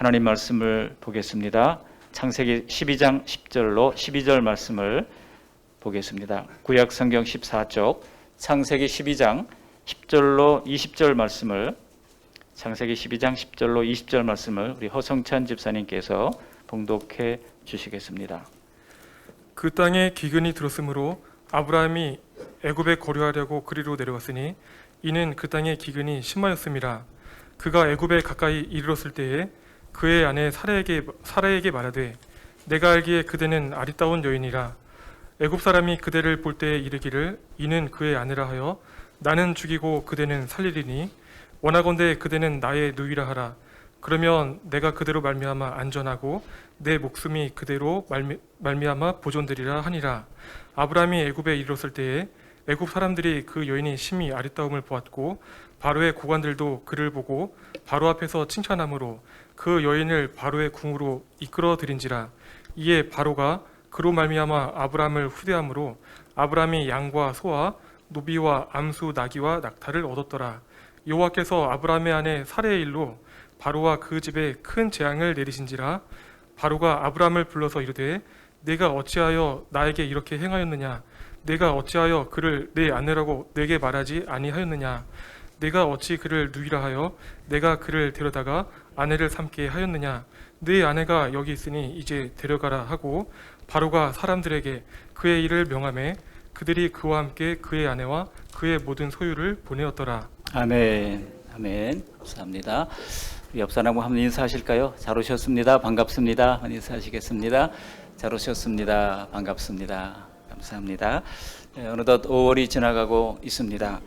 하나님 말씀을 보겠습니다. 창세기 12장 10절로 12절 말씀을 보겠습니다. 구약 성경 14쪽 창세기 12장 10절로 20절 말씀을 창세기 12장 10절로 20절 말씀을 우리 허성찬 집사님께서 봉독해 주시겠습니다. 그 땅에 기근이 들었으므로 아브라함이 애굽에 거류하려고 그리로 내려갔으니 이는 그 땅에 기근이 심하였음이라. 그가 애굽에 가까이 이르렀을 때에 그의 아내 사라에게 말하되 내가 알기에 그대는 아리따운 여인이라. 애굽 사람이 그대를 볼 때에 이르기를 이는 그의 아내라 하여 나는 죽이고 그대는 살리리니 원하건대 그대는 나의 누이라 하라. 그러면 내가 그대로 말미암아 안전하고 내 목숨이 그대로 말미암아 보존되리라 하니라. 아브라함이 애굽에 이르렀을 때에 애굽 사람들이 그 여인이 심히 아리따움을 보았고 바로의 고관들도 그를 보고 바로 앞에서 칭찬하므로 그 여인을 바로의 궁으로 이끌어 들인지라. 이에 바로가 그로 말미암아 아브라함을 후대함으로 아브라함이 양과 소와 노비와 암수 나귀와 낙타를 얻었더라. 여호와께서 아브라함의 아내 사레의 일로 바로와 그 집에 큰 재앙을 내리신지라. 바로가 아브라함을 불러서 이르되 내가 어찌하여 나에게 이렇게 행하였느냐? 내가 어찌하여 그를 내 아내라고 내게 말하지 아니하였느냐? 내가 어찌 그를 누이라 하여 내가 그를 데려다가 아내를 삼게 하였느냐? 네 아내가 여기 있으니 이제 데려가라 하고 바로가 사람들에게 그의 일을 명하매 그들이 그와 함께 그의 아내와 그의 모든 소유를 보내었더라. 아멘. 아멘. 감사합니다. 우리 옆 사람 한번 인사하실까요? 잘 오셨습니다. 반갑습니다. 한번 인사하시겠습니다. 잘 오셨습니다. 반갑습니다. 감사합니다. 어느덧 5월이 지나가고 있습니다.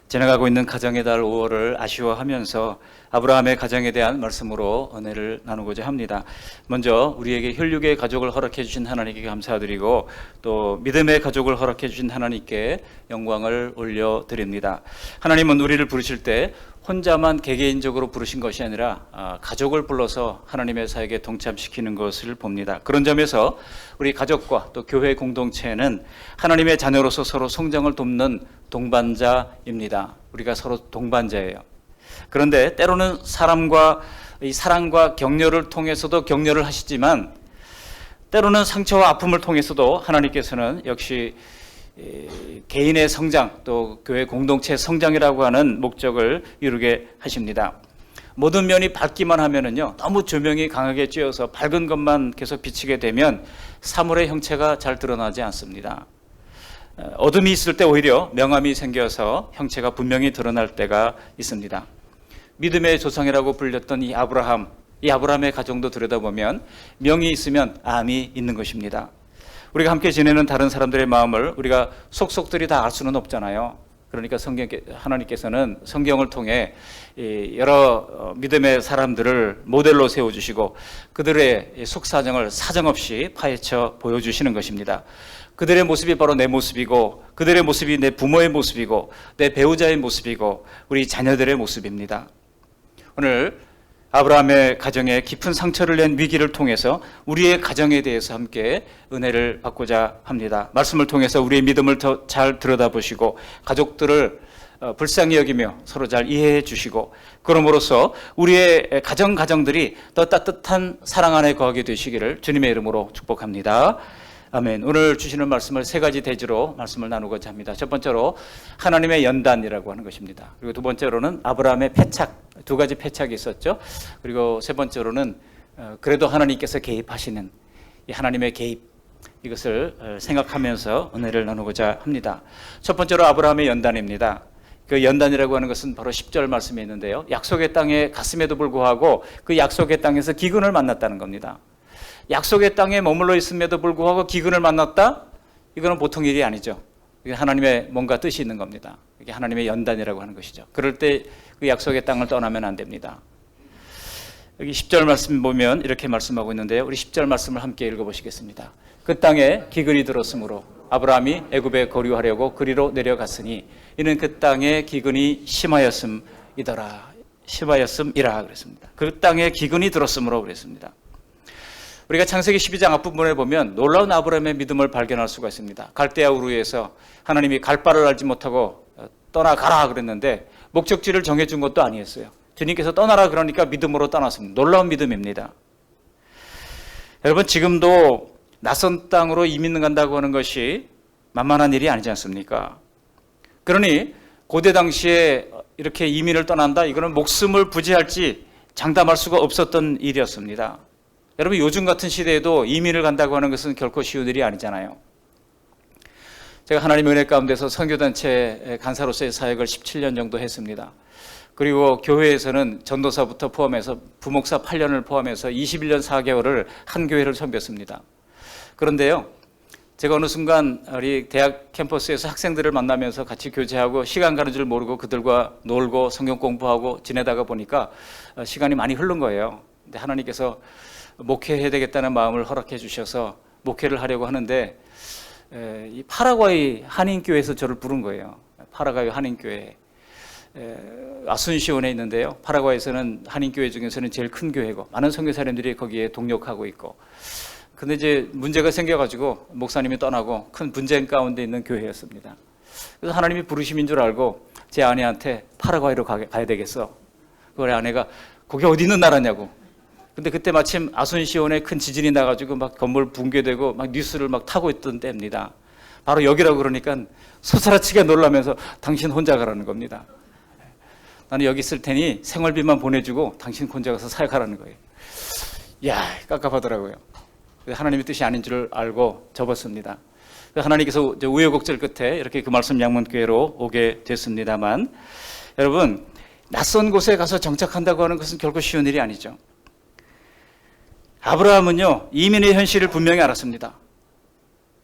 지나가고 있는 가정의 달 5월을 아쉬워하면서 아브라함의 가정에 대한 말씀으로 은혜를 나누고자 합니다. 먼저 우리에게 혈육의 가족을 허락해 주신 하나님께 감사드리고 또 믿음의 가족을 허락해 주신 하나님께 영광을 올려드립니다. 하나님은 우리를 부르실 때 혼자만 개개인적으로 부르신 것이 아니라 가족을 불러서 하나님의 사역에 동참시키는 것을 봅니다. 그런 점에서 우리 가족과 또 교회 공동체는 하나님의 자녀로서 서로 성장을 돕는 동반자입니다. 우리가 서로 동반자예요. 그런데 때로는 이 사랑과 격려를 통해서도 격려를 하시지만 때로는 상처와 아픔을 통해서도 하나님께서는 역시 개인의 성장 또 교회 공동체의 성장이라고 하는 목적을 이루게 하십니다. 모든 면이 밝기만 하면은요 너무 조명이 강하게 쬐어서 밝은 것만 계속 비치게 되면 사물의 형체가 잘 드러나지 않습니다. 어둠이 있을 때 오히려 명암이 생겨서 형체가 분명히 드러날 때가 있습니다. 믿음의 조상이라고 불렸던 이 아브라함의 가정도 들여다보면 명이 있으면 암이 있는 것입니다. 우리가 함께 지내는 다른 사람들의 마음을 우리가 속속들이 다 알 수는 없잖아요. 그러니까 하나님께서는 성경을 통해 여러 믿음의 사람들을 모델로 세워주시고 그들의 속사정을 사정없이 파헤쳐 보여주시는 것입니다. 그들의 모습이 바로 내 모습이고 그들의 모습이 내 부모의 모습이고 내 배우자의 모습이고 우리 자녀들의 모습입니다. 오늘 아브라함의 가정에 깊은 상처를 낸 위기를 통해서 우리의 가정에 대해서 함께 은혜를 받고자 합니다. 말씀을 통해서 우리의 믿음을 더 잘 들여다보시고 가족들을 불쌍히 여기며 서로 잘 이해해 주시고 그럼으로써 우리의 가정들이 더 따뜻한 사랑 안에 거하게 되시기를 주님의 이름으로 축복합니다. 아멘. 오늘 주시는 말씀을 세 가지 대지로 말씀을 나누고자 합니다. 첫 번째로 하나님의 연단이라고 하는 것입니다. 그리고 두 번째로는 아브라함의 패착, 두 가지 패착이 있었죠. 그리고 세 번째로는 그래도 하나님께서 개입하시는 이 하나님의 개입, 이것을 생각하면서 은혜를 나누고자 합니다. 첫 번째로 아브라함의 연단입니다. 그 연단이라고 하는 것은 바로 10절 말씀에 있는데요. 약속의 땅에 갔음에도 불구하고 그 약속의 땅에서 기근을 만났다는 겁니다. 약속의 땅에 머물러 있음에도 불구하고 기근을 만났다? 이거는 보통 일이 아니죠. 이게 하나님의 뭔가 뜻이 있는 겁니다. 이게 하나님의 연단이라고 하는 것이죠. 그럴 때 그 약속의 땅을 떠나면 안 됩니다. 여기 10절 말씀 보면 이렇게 말씀하고 있는데요. 우리 10절 말씀을 함께 읽어보시겠습니다. 그 땅에 기근이 들었으므로 아브라함이 애굽에 거류하려고 그리로 내려갔으니 이는 그 땅에 기근이 심하였음이라 그랬습니다. 그 땅에 기근이 들었으므로 그랬습니다. 우리가 창세기 12장 앞부분에 보면 놀라운 아브라함의 믿음을 발견할 수가 있습니다. 갈대아 우르에서 하나님이 갈 바를 알지 못하고 떠나가라 그랬는데 목적지를 정해준 것도 아니었어요. 주님께서 떠나라 그러니까 믿음으로 떠났습니다. 놀라운 믿음입니다. 여러분, 지금도 낯선 땅으로 이민 간다고 하는 것이 만만한 일이 아니지 않습니까? 그러니 고대 당시에 이렇게 이민을 떠난다, 이거는 목숨을 부지할지 장담할 수가 없었던 일이었습니다. 여러분, 요즘 같은 시대에도 이민을 간다고 하는 것은 결코 쉬운 일이 아니잖아요. 제가 하나님의 은혜 가운데서 선교단체 간사로서의 사역을 17년 정도 했습니다. 그리고 교회에서는 전도사부터 포함해서 부목사 8년을 포함해서 21년 4개월을 한 교회를 섬겼습니다. 그런데요, 제가 어느 순간 우리 대학 캠퍼스에서 학생들을 만나면서 같이 교제하고 시간 가는 줄 모르고 그들과 놀고 성경 공부하고 지내다가 보니까 시간이 많이 흐른 거예요. 근데 하나님께서 목회해야 되겠다는 마음을 허락해 주셔서 목회를 하려고 하는데 이 파라과이 한인교회에서 저를 부른 거예요. 파라과이 한인교회. 아순시온에 있는데요. 파라과이에서는 한인교회 중에서는 제일 큰 교회고 많은 선교사님들이 거기에 동력하고 있고, 근데 이제 문제가 생겨가지고 목사님이 떠나고 큰 분쟁 가운데 있는 교회였습니다. 그래서 하나님이 부르심인 줄 알고 제 아내한테 파라과이로 가야 되겠어. 그래, 아내가 거기 어디 있는 나라냐고. 근데 그때 마침 아순시온에 큰 지진이 나가지고 막 건물 붕괴되고 막 뉴스를 막 타고 있던 때입니다. 바로 여기라고 그러니까 소스라치게 놀라면서 당신 혼자 가라는 겁니다. 나는 여기 있을 테니 생활비만 보내주고 당신 혼자 가서 사역하라는 거예요. 이야, 깝깝하더라고요. 하나님의 뜻이 아닌 줄 알고 접었습니다. 하나님께서 우여곡절 끝에 이렇게 그 말씀 양문교회로 오게 됐습니다만, 여러분, 낯선 곳에 가서 정착한다고 하는 것은 결코 쉬운 일이 아니죠. 아브라함은요, 이민의 현실을 분명히 알았습니다.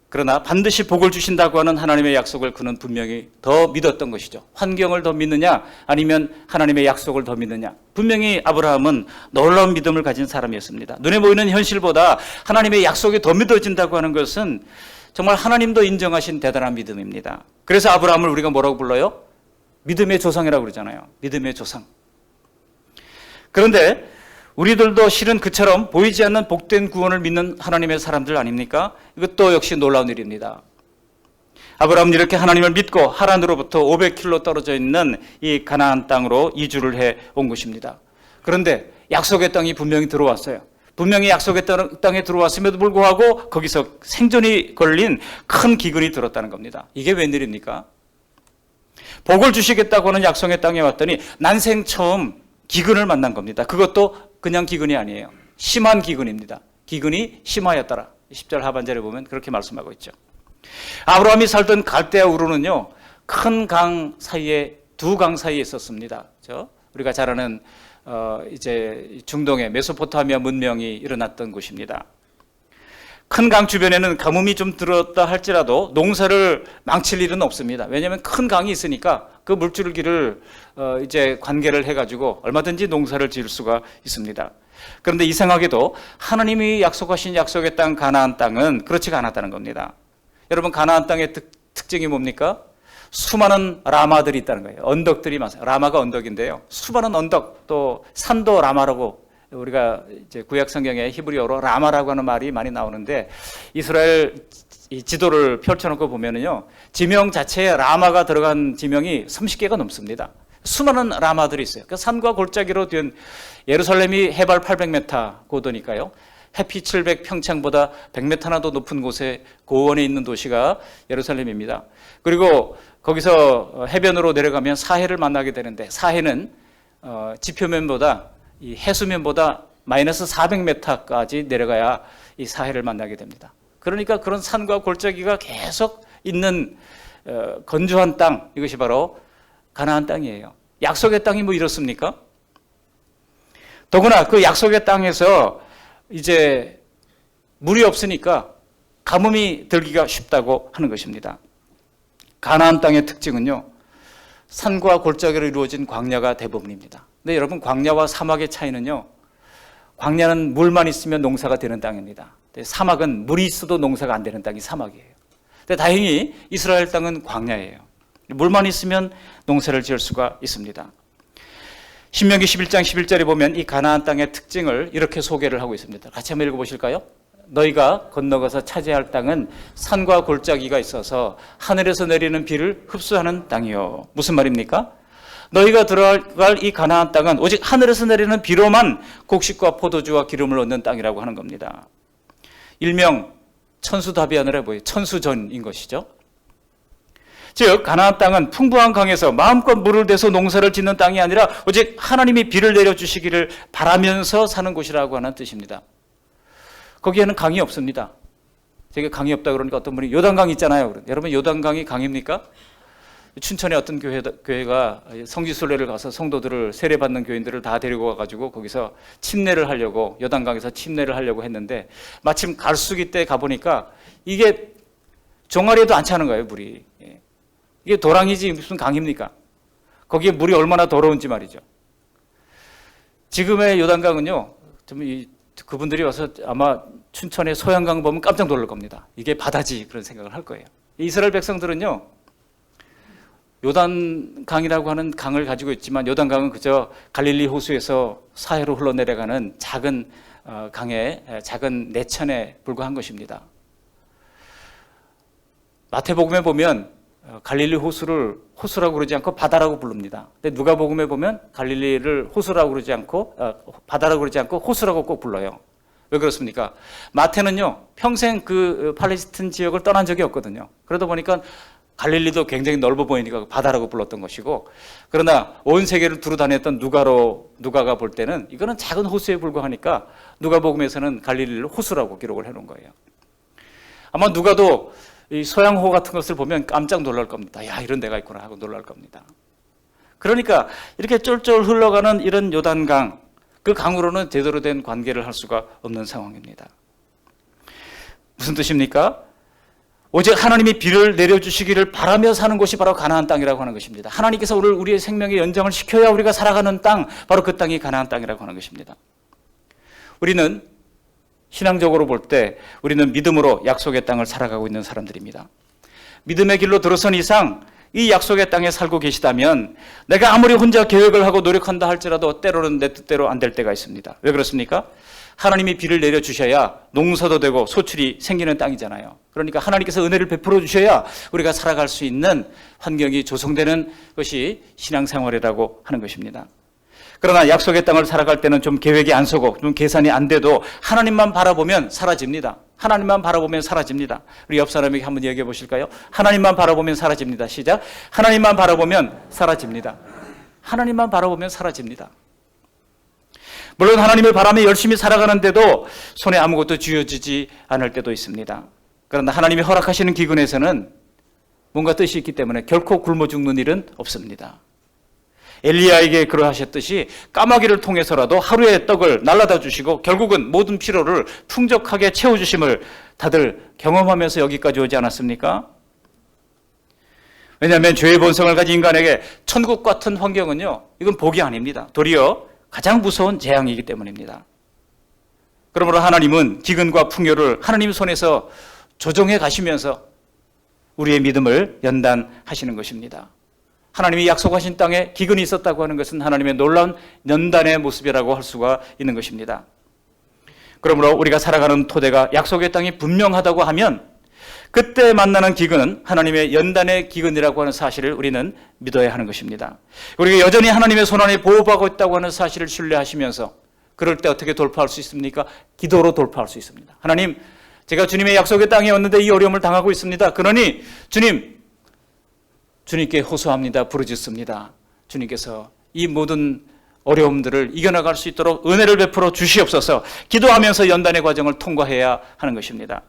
그러나 반드시 복을 주신다고 하는 하나님의 약속을 그는 분명히 더 믿었던 것이죠. 환경을 더 믿느냐 아니면 하나님의 약속을 더 믿느냐. 분명히 아브라함은 놀라운 믿음을 가진 사람이었습니다. 눈에 보이는 현실보다 하나님의 약속이 더 믿어진다고 하는 것은 정말 하나님도 인정하신 대단한 믿음입니다. 그래서 아브라함을 우리가 뭐라고 불러요? 믿음의 조상이라고 그러잖아요. 믿음의 조상. 그런데 우리들도 실은 그처럼 보이지 않는 복된 구원을 믿는 하나님의 사람들 아닙니까? 이것도 역시 놀라운 일입니다. 아브라함은 이렇게 하나님을 믿고 하란으로부터 500km 떨어져 있는 이 가나안 땅으로 이주를 해 온 것입니다. 그런데 약속의 땅이 분명히 들어왔어요. 분명히 약속의 땅에 들어왔음에도 불구하고 거기서 생존이 걸린 큰 기근이 들었다는 겁니다. 이게 웬일입니까? 복을 주시겠다고 하는 약속의 땅에 왔더니 난생 처음 기근을 만난 겁니다. 그것도 그냥 기근이 아니에요. 심한 기근입니다. 기근이 심하였더라. 10절 하반절에 보면 그렇게 말씀하고 있죠. 아브라함이 살던 갈대아 우르는요, 큰 강 사이에, 두 강 사이에 있었습니다. 우리가 잘 아는 이제 중동의 메소포타미아 문명이 일어났던 곳입니다. 큰 강 주변에는 가뭄이 좀 들었다 할지라도 농사를 망칠 일은 없습니다. 왜냐하면 큰 강이 있으니까 그 물줄기를 이제 관계를 해가지고 얼마든지 농사를 지을 수가 있습니다. 그런데 이상하게도 하나님이 약속하신 약속의 땅 가나안 땅은 그렇지가 않았다는 겁니다. 여러분, 가나안 땅의 특징이 뭡니까? 수많은 라마들이 있다는 거예요. 언덕들이 많아요. 라마가 언덕인데요. 수많은 언덕, 또 산도 라마라고, 우리가 이제 구약 성경에 히브리어로 라마라고 하는 말이 많이 나오는데, 이스라엘 이 지도를 펼쳐놓고 보면은요, 지명 자체에 라마가 들어간 지명이 30개가 넘습니다. 수많은 라마들이 있어요. 그 산과 골짜기로 된, 예루살렘이 해발 800m 고도니까요, 해피 700 평창보다 100m나 더 높은 곳에 고원에 있는 도시가 예루살렘입니다. 그리고 거기서 해변으로 내려가면 사해를 만나게 되는데, 사해는 지표면보다, 이 해수면보다 마이너스 400m까지 내려가야 이 사해를 만나게 됩니다. 그러니까 그런 산과 골짜기가 계속 있는 건조한 땅, 이것이 바로 가나안 땅이에요. 약속의 땅이 뭐 이렇습니까? 더구나 그 약속의 땅에서 이제 물이 없으니까 가뭄이 들기가 쉽다고 하는 것입니다. 가나안 땅의 특징은요, 산과 골짜기로 이루어진 광야가 대부분입니다. 근데 여러분, 광야와 사막의 차이는요, 광야는 물만 있으면 농사가 되는 땅입니다. 사막은 물이 있어도 농사가 안 되는 땅이 사막이에요. 근데 다행히 이스라엘 땅은 광야예요. 물만 있으면 농사를 지을 수가 있습니다. 신명기 11장 11절에 보면 이 가나안 땅의 특징을 이렇게 소개를 하고 있습니다. 같이 한번 읽어보실까요? 너희가 건너가서 차지할 땅은 산과 골짜기가 있어서 하늘에서 내리는 비를 흡수하는 땅이요. 무슨 말입니까? 너희가 들어갈 이 가나안 땅은 오직 하늘에서 내리는 비로만 곡식과 포도주와 기름을 얻는 땅이라고 하는 겁니다. 일명 천수다비하느라 뭐예요? 천수전인 것이죠. 즉 가나안 땅은 풍부한 강에서 마음껏 물을 대서 농사를 짓는 땅이 아니라 오직 하나님이 비를 내려주시기를 바라면서 사는 곳이라고 하는 뜻입니다. 거기에는 강이 없습니다. 제가 강이 없다 그러니까 어떤 분이 요단강 있잖아요. 여러분 요단강이 강입니까? 춘천에 어떤 교회가 성지순례를 가서 성도들을 세례받는 교인들을 다 데리고 와가지고 거기서 침례를 하려고 요단강에서 침례를 하려고 했는데 마침 갈수기 때 가보니까 이게 종아리에도 안 차는 거예요, 물이. 이게 도랑이지 무슨 강입니까? 거기에 물이 얼마나 더러운지 말이죠. 지금의 요단강은요, 그분들이 와서 아마 춘천의 소양강 보면 깜짝 놀랄 겁니다. 이게 바다지 그런 생각을 할 거예요. 이스라엘 백성들은요, 요단강이라고 하는 강을 가지고 있지만 요단강은 그저 갈릴리 호수에서 사해로 흘러내려가는 작은 강의 작은 내천에 불과한 것입니다. 마태복음에 보면 갈릴리 호수를 호수라고 그러지 않고 바다라고 부릅니다. 근데 누가복음에 보면 갈릴리를 호수라고 그러지 않고 바다라고 그러지 않고 호수라고 꼭 불러요. 왜 그렇습니까? 마태는요 평생 그 팔레스틴 지역을 떠난 적이 없거든요. 그러다 보니까 갈릴리도 굉장히 넓어 보이니까 바다라고 불렀던 것이고, 그러나 온 세계를 두루 다녔던 누가가 볼 때는 이거는 작은 호수에 불과하니까 누가복음에서는 갈릴리를 호수라고 기록을 해놓은 거예요. 아마 누가도 이 소양호 같은 것을 보면 깜짝 놀랄 겁니다. 야, 이런 데가 있구나 하고 놀랄 겁니다. 그러니까 이렇게 쫄쫄 흘러가는 이런 요단강, 그 강으로는 제대로 된 관계를 할 수가 없는 상황입니다. 무슨 뜻입니까? 오직 하나님이 비를 내려주시기를 바라며 사는 곳이 바로 가나안 땅이라고 하는 것입니다. 하나님께서 오늘 우리의 생명에 연장을 시켜야 우리가 살아가는 땅, 바로 그 땅이 가나안 땅이라고 하는 것입니다. 우리는 신앙적으로 볼 때 우리는 믿음으로 약속의 땅을 살아가고 있는 사람들입니다. 믿음의 길로 들어선 이상 이 약속의 땅에 살고 계시다면 내가 아무리 혼자 계획을 하고 노력한다 할지라도 때로는 내 뜻대로 안 될 때가 있습니다. 왜 그렇습니까? 하나님이 비를 내려주셔야 농사도 되고 소출이 생기는 땅이잖아요. 그러니까 하나님께서 은혜를 베풀어 주셔야 우리가 살아갈 수 있는 환경이 조성되는 것이 신앙생활이라고 하는 것입니다. 그러나 약속의 땅을 살아갈 때는 좀 계획이 안 서고 좀 계산이 안 돼도 하나님만 바라보면 사라집니다. 하나님만 바라보면 사라집니다. 우리 옆 사람에게 한번 얘기해 보실까요? 하나님만 바라보면 사라집니다. 시작. 하나님만 바라보면 사라집니다. 하나님만 바라보면 사라집니다. 물론 하나님을 바라며 열심히 살아가는데도 손에 아무것도 쥐어지지 않을 때도 있습니다. 그러나 하나님이 허락하시는 기근에서는 뭔가 뜻이 있기 때문에 결코 굶어 죽는 일은 없습니다. 엘리야에게 그러하셨듯이 까마귀를 통해서라도 하루의 떡을 날라다 주시고 결국은 모든 필요를 풍족하게 채워주심을 다들 경험하면서 여기까지 오지 않았습니까? 왜냐하면 죄의 본성을 가진 인간에게 천국 같은 환경은요, 이건 복이 아닙니다. 도리어 가장 무서운 재앙이기 때문입니다. 그러므로 하나님은 기근과 풍요를 하나님 손에서 조정해 가시면서 우리의 믿음을 연단하시는 것입니다. 하나님이 약속하신 땅에 기근이 있었다고 하는 것은 하나님의 놀라운 연단의 모습이라고 할 수가 있는 것입니다. 그러므로 우리가 살아가는 토대가 약속의 땅이 분명하다고 하면 그때 만나는 기근은 하나님의 연단의 기근이라고 하는 사실을 우리는 믿어야 하는 것입니다. 우리가 여전히 하나님의 손안에 보호받고 있다고 하는 사실을 신뢰하시면서 그럴 때 어떻게 돌파할 수 있습니까? 기도로 돌파할 수 있습니다. 하나님, 제가 주님의 약속의 땅에 왔는데 이 어려움을 당하고 있습니다. 그러니 주님께 호소합니다. 부르짖습니다. 주님께서 이 모든 어려움들을 이겨나갈 수 있도록 은혜를 베풀어 주시옵소서. 기도하면서 연단의 과정을 통과해야 하는 것입니다.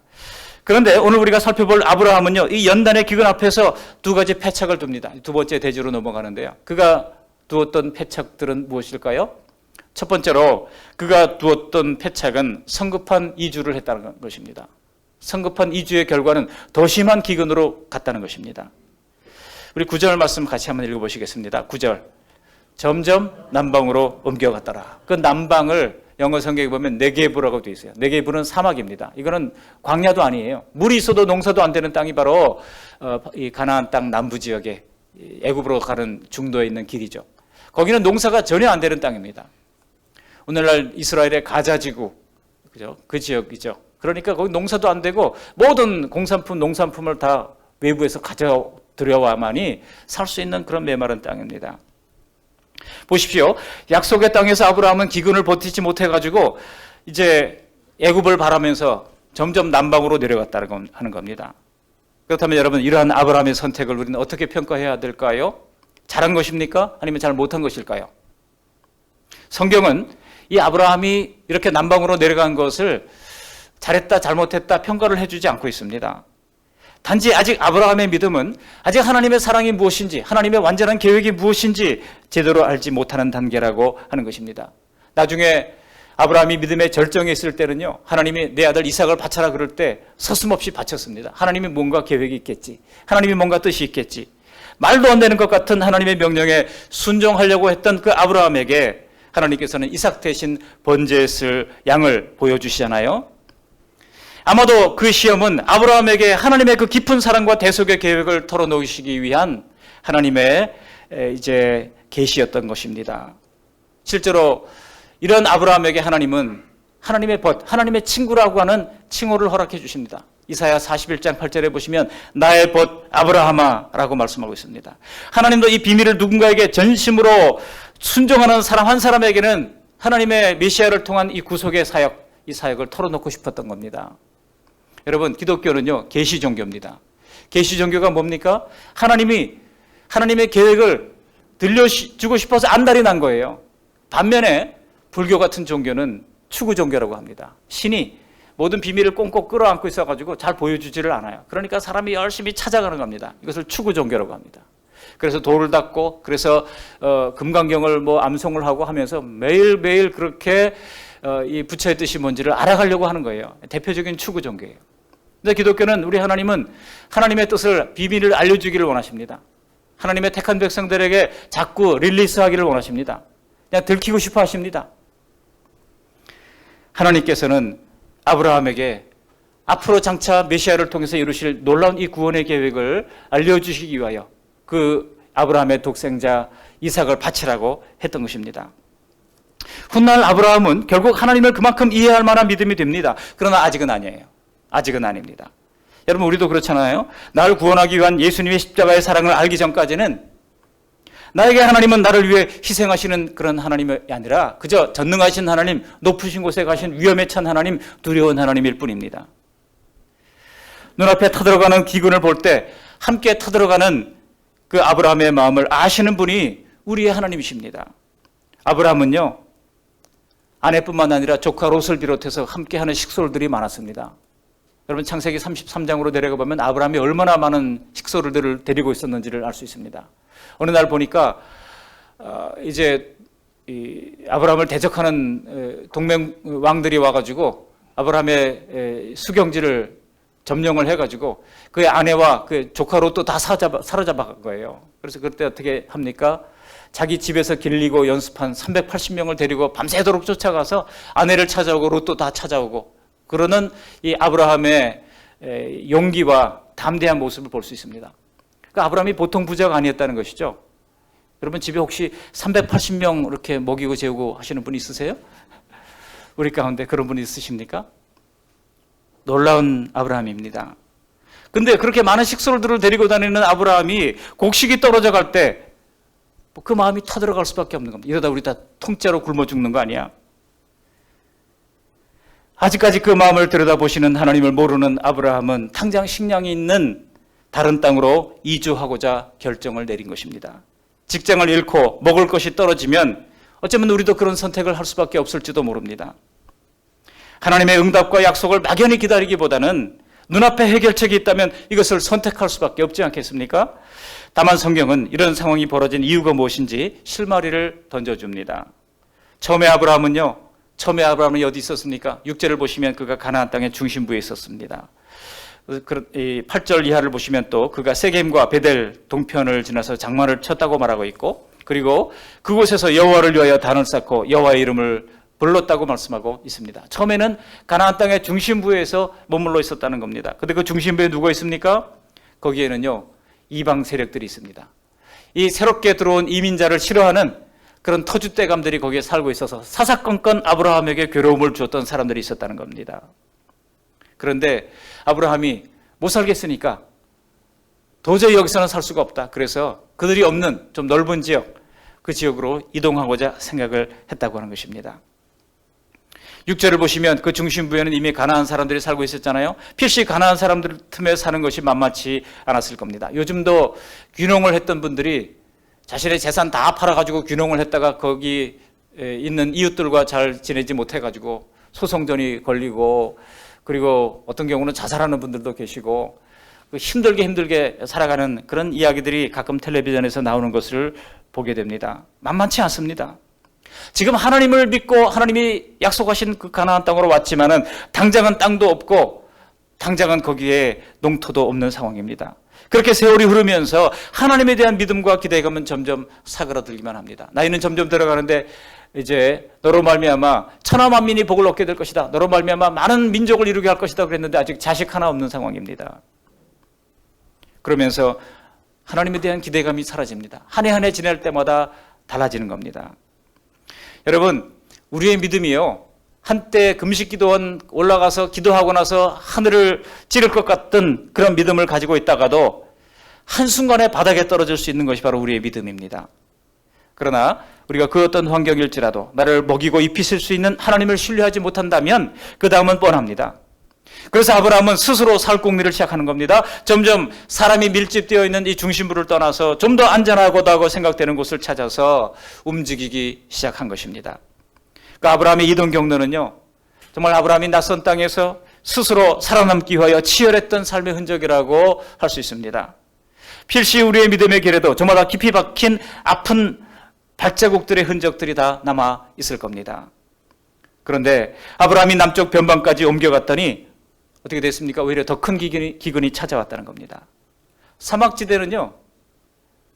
그런데 오늘 우리가 살펴볼 아브라함은요, 이 연단의 기근 앞에서 두 가지 패착을 둡니다. 두 번째 대지로 넘어가는데요. 그가 두었던 패착들은 무엇일까요? 첫 번째로 그가 두었던 패착은 성급한 이주를 했다는 것입니다. 성급한 이주의 결과는 더 심한 기근으로 갔다는 것입니다. 우리 9절 말씀 같이 한번 읽어보시겠습니다. 9절. 점점 남방으로 옮겨갔더라. 그 남방을 영어 성경에 보면 네게브라고 되어 있어요. 네게브는 사막입니다. 이거는 광야도 아니에요. 물이 있어도 농사도 안 되는 땅이 바로 이 가나안 땅 남부 지역에 애굽으로 가는 중도에 있는 길이죠. 거기는 농사가 전혀 안 되는 땅입니다. 오늘날 이스라엘의 가자지구, 그죠? 그 지역이죠. 그러니까 거기 농사도 안 되고 모든 농산품을 다 외부에서 가져 들여와만이 살 수 있는 그런 메마른 땅입니다. 보십시오. 약속의 땅에서 아브라함은 기근을 버티지 못해가지고 이제 애굽을 바라면서 점점 남방으로 내려갔다는 하는 겁니다. 그렇다면 여러분, 이러한 아브라함의 선택을 우리는 어떻게 평가해야 될까요? 잘한 것입니까? 아니면 잘 못한 것일까요? 성경은 이 아브라함이 이렇게 남방으로 내려간 것을 잘했다 잘못했다 평가를 해주지 않고 있습니다. 단지 아직 아브라함의 믿음은 아직 하나님의 사랑이 무엇인지, 하나님의 완전한 계획이 무엇인지 제대로 알지 못하는 단계라고 하는 것입니다. 나중에 아브라함이 믿음의 절정에 있을 때는요, 하나님이 내 아들 이삭을 바쳐라 그럴 때 서슴없이 바쳤습니다. 하나님이 뭔가 계획이 있겠지, 하나님이 뭔가 뜻이 있겠지. 말도 안 되는 것 같은 하나님의 명령에 순종하려고 했던 그 아브라함에게 하나님께서는 이삭 대신 번제했을 양을 보여주시잖아요. 아마도 그 시험은 아브라함에게 하나님의 그 깊은 사랑과 대속의 계획을 털어놓으시기 위한 하나님의 이제 계시였던 것입니다. 실제로 이런 아브라함에게 하나님은 하나님의 하나님의 친구라고 하는 칭호를 허락해 주십니다. 이사야 41장 8절에 보시면 나의 벗 아브라함아라고 말씀하고 있습니다. 하나님도 이 비밀을 누군가에게 전심으로 순종하는 사람 한 사람에게는 하나님의 메시아를 통한 이 구속의 사역, 이 사역을 털어놓고 싶었던 겁니다. 여러분, 기독교는요, 계시 종교입니다. 계시 종교가 뭡니까? 하나님의 계획을 들려주고 싶어서 안달이 난 거예요. 반면에 불교 같은 종교는 추구 종교라고 합니다. 신이 모든 비밀을 꽁꽁 끌어안고 있어가지고 잘 보여주지를 않아요. 그러니까 사람이 열심히 찾아가는 겁니다. 이것을 추구 종교라고 합니다. 그래서 돌을 닦고, 그래서 금강경을 암송을 하고 하면서 매일매일 그렇게 이 부처의 뜻이 뭔지를 알아가려고 하는 거예요. 대표적인 추구 종교예요. 근데 기독교는 우리 하나님은 하나님의 뜻을, 비밀을 알려주기를 원하십니다. 하나님의 택한 백성들에게 자꾸 릴리스하기를 원하십니다. 그냥 들키고 싶어 하십니다. 하나님께서는 아브라함에게 앞으로 장차 메시아를 통해서 이루실 놀라운 이 구원의 계획을 알려주시기 위하여 그 아브라함의 독생자 이삭을 바치라고 했던 것입니다. 훗날 아브라함은 결국 하나님을 그만큼 이해할 만한 믿음이 됩니다. 그러나 아직은 아니에요. 아직은 아닙니다. 여러분, 우리도 그렇잖아요. 나를 구원하기 위한 예수님의 십자가의 사랑을 알기 전까지는 나에게 하나님은 나를 위해 희생하시는 그런 하나님이 아니라 그저 전능하신 하나님, 높으신 곳에 가신 위험에 찬 하나님, 두려운 하나님일 뿐입니다. 눈앞에 터들어가는 기근을 볼 때 함께 터들어가는 그 아브라함의 마음을 아시는 분이 우리의 하나님이십니다. 아브라함은요, 아내뿐만 아니라 조카 롯을 비롯해서 함께하는 식솔들이 많았습니다. 여러분, 창세기 33장으로 내려가 보면 아브라함이 얼마나 많은 식솔들을 데리고 있었는지를 알 수 있습니다. 어느 날 보니까 이제 아브라함을 대적하는 동맹 왕들이 와가지고 아브라함의 수경지를 점령을 해가지고 그의 아내와 그 조카 롯도 다 사로잡아간 거예요. 그래서 그때 어떻게 합니까? 자기 집에서 길리고 연습한 380명을 데리고 밤새도록 쫓아가서 아내를 찾아오고 롯도 다 찾아오고 그러는 이 아브라함의 용기와 담대한 모습을 볼 수 있습니다. 그러니까 아브라함이 보통 부자가 아니었다는 것이죠. 여러분, 집에 혹시 380명 이렇게 먹이고 재우고 하시는 분 있으세요? 우리 가운데 그런 분 있으십니까? 놀라운 아브라함입니다. 근데 그렇게 많은 식솔들을 데리고 다니는 아브라함이 곡식이 떨어져 갈 때 그 마음이 타들어갈 수밖에 없는 겁니다. 이러다 우리 다 통째로 굶어 죽는 거 아니야? 아직까지 그 마음을 들여다보시는 하나님을 모르는 아브라함은 당장 식량이 있는 다른 땅으로 이주하고자 결정을 내린 것입니다. 직장을 잃고 먹을 것이 떨어지면 어쩌면 우리도 그런 선택을 할 수밖에 없을지도 모릅니다. 하나님의 응답과 약속을 막연히 기다리기보다는 눈앞에 해결책이 있다면 이것을 선택할 수밖에 없지 않겠습니까? 다만 성경은 이런 상황이 벌어진 이유가 무엇인지 실마리를 던져줍니다. 처음에 아브라함이 어디 있었습니까? 6절을 보시면 그가 가나안 땅의 중심부에 있었습니다. 8절 이하를 보시면 또 그가 세겜과 베델 동편을 지나서 장막을 쳤다고 말하고 있고, 그리고 그곳에서 여호와를 위하여 단을 쌓고 여호와의 이름을 불렀다고 말씀하고 있습니다. 처음에는 가나안 땅의 중심부에서 머물러 있었다는 겁니다. 근데 그 중심부에 누가 있습니까? 거기에는요, 이방 세력들이 있습니다. 이 새롭게 들어온 이민자를 싫어하는 그런 터줏대감들이 거기에 살고 있어서 사사건건 아브라함에게 괴로움을 주었던 사람들이 있었다는 겁니다. 그런데 아브라함이 못 살겠으니까 도저히 여기서는 살 수가 없다. 그래서 그들이 없는 좀 넓은 지역, 그 지역으로 이동하고자 생각을 했다고 하는 것입니다. 6절을 보시면 그 중심부에는 이미 가나안 사람들이 살고 있었잖아요. 필시 가나안 사람들 틈에 사는 것이 만만치 않았을 겁니다. 요즘도 귀농을 했던 분들이 자신의 재산 다 팔아가지고 귀농을 했다가 거기 있는 이웃들과 잘 지내지 못해가지고 소송전이 걸리고, 그리고 어떤 경우는 자살하는 분들도 계시고, 힘들게 살아가는 그런 이야기들이 가끔 텔레비전에서 나오는 것을 보게 됩니다. 만만치 않습니다. 지금 하나님을 믿고 하나님이 약속하신 그 가나안 땅으로 왔지만은 당장은 땅도 없고 당장은 거기에 농토도 없는 상황입니다. 그렇게 세월이 흐르면서 하나님에 대한 믿음과 기대감은 점점 사그라들기만 합니다. 나이는 점점 들어가는데 이제 너로 말미암아 천하 만민이 복을 얻게 될 것이다, 너로 말미암아 많은 민족을 이루게 할 것이다 그랬는데 아직 자식 하나 없는 상황입니다. 그러면서 하나님에 대한 기대감이 사라집니다. 한 해 한 해 지낼 때마다 달라지는 겁니다. 여러분, 우리의 믿음이요, 한때 금식기도원 올라가서 기도하고 나서 하늘을 찌를 것 같던 그런 믿음을 가지고 있다가도 한순간에 바닥에 떨어질 수 있는 것이 바로 우리의 믿음입니다. 그러나 우리가 그 어떤 환경일지라도 나를 먹이고 입히실 수 있는 하나님을 신뢰하지 못한다면 그 다음은 뻔합니다. 그래서 아브라함은 스스로 살궁리를 시작하는 겁니다. 점점 사람이 밀집되어 있는 이 중심부를 떠나서 좀 더 안전하고다고 생각되는 곳을 찾아서 움직이기 시작한 것입니다. 그 아브라함의 이동 경로는요, 정말 아브라함이 낯선 땅에서 스스로 살아남기 위하여 치열했던 삶의 흔적이라고 할 수 있습니다. 필시 우리의 믿음의 길에도 저마다 깊이 박힌 아픈 발자국들의 흔적들이 다 남아 있을 겁니다. 그런데 아브라함이 남쪽 변방까지 옮겨갔더니 어떻게 됐습니까? 오히려 더 큰 기근이 찾아왔다는 겁니다. 사막지대는요,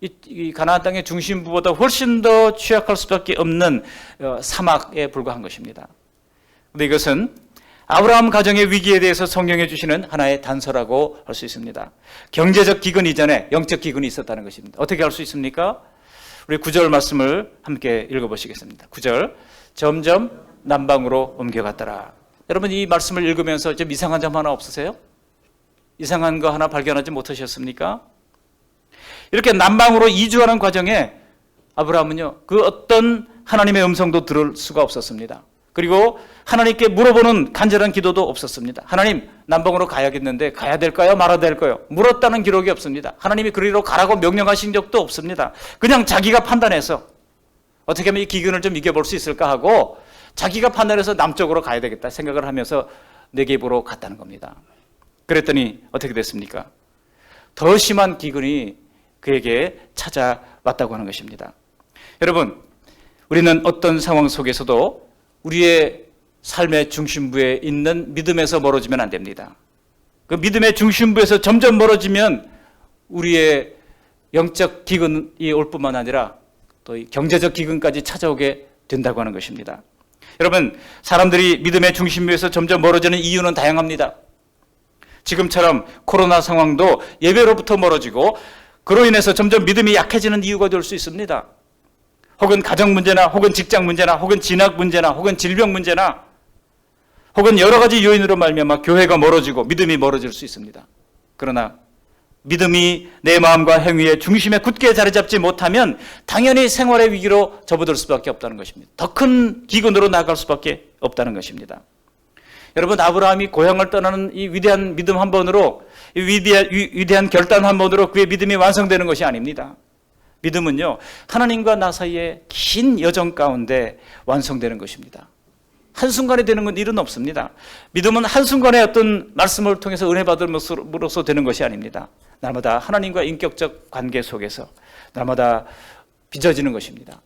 이 가나안 땅의 중심부보다 훨씬 더 취약할 수밖에 없는 사막에 불과한 것입니다. 그런데 이것은 아브라함 가정의 위기에 대해서 성경에 주시는 하나의 단서라고 할 수 있습니다. 경제적 기근 이전에 영적 기근이 있었다는 것입니다. 어떻게 알 수 있습니까? 우리 9절 말씀을 함께 읽어보시겠습니다. 9절, 점점 남방으로 옮겨갔더라. 여러분, 이 말씀을 읽으면서 좀 이상한 점 하나 없으세요? 이상한 거 하나 발견하지 못하셨습니까? 이렇게 남방으로 이주하는 과정에 아브라함은요, 그 어떤 하나님의 음성도 들을 수가 없었습니다. 그리고 하나님께 물어보는 간절한 기도도 없었습니다. 하나님, 남방으로 가야겠는데 가야 될까요? 말아야 될까요? 물었다는 기록이 없습니다. 하나님이 그리로 가라고 명령하신 적도 없습니다. 그냥 자기가 판단해서 어떻게 하면 이 기근을 좀 이겨볼 수 있을까 하고 자기가 판단해서 남쪽으로 가야 되겠다 생각을 하면서 네겝으로 갔다는 겁니다. 그랬더니 어떻게 됐습니까? 더 심한 기근이 그에게 찾아왔다고 하는 것입니다. 여러분, 우리는 어떤 상황 속에서도 우리의 삶의 중심부에 있는 믿음에서 멀어지면 안 됩니다. 그 믿음의 중심부에서 점점 멀어지면 우리의 영적 기근이 올 뿐만 아니라 또 경제적 기근까지 찾아오게 된다고 하는 것입니다. 여러분, 사람들이 믿음의 중심부에서 점점 멀어지는 이유는 다양합니다. 지금처럼 코로나 상황도 예배로부터 멀어지고 그로 인해서 점점 믿음이 약해지는 이유가 될 수 있습니다. 혹은 가정 문제나 혹은 직장 문제나 혹은 진학 문제나 혹은 질병 문제나 혹은 여러 가지 요인으로 말미암아 교회가 멀어지고 믿음이 멀어질 수 있습니다. 그러나 믿음이 내 마음과 행위의 중심에 굳게 자리 잡지 못하면 당연히 생활의 위기로 접어들 수밖에 없다는 것입니다. 더 큰 기근으로 나아갈 수밖에 없다는 것입니다. 여러분, 아브라함이 고향을 떠나는 이 위대한 믿음 한 번으로, 이 위대한 결단 한 번으로 그의 믿음이 완성되는 것이 아닙니다. 믿음은요, 하나님과 나 사이의 긴 여정 가운데 완성되는 것입니다. 한순간에 되는 건 일은 없습니다. 믿음은 한순간에 어떤 말씀을 통해서 은혜 받음으로써 되는 것이 아닙니다. 날마다 하나님과 인격적 관계 속에서 날마다 빚어지는 것입니다.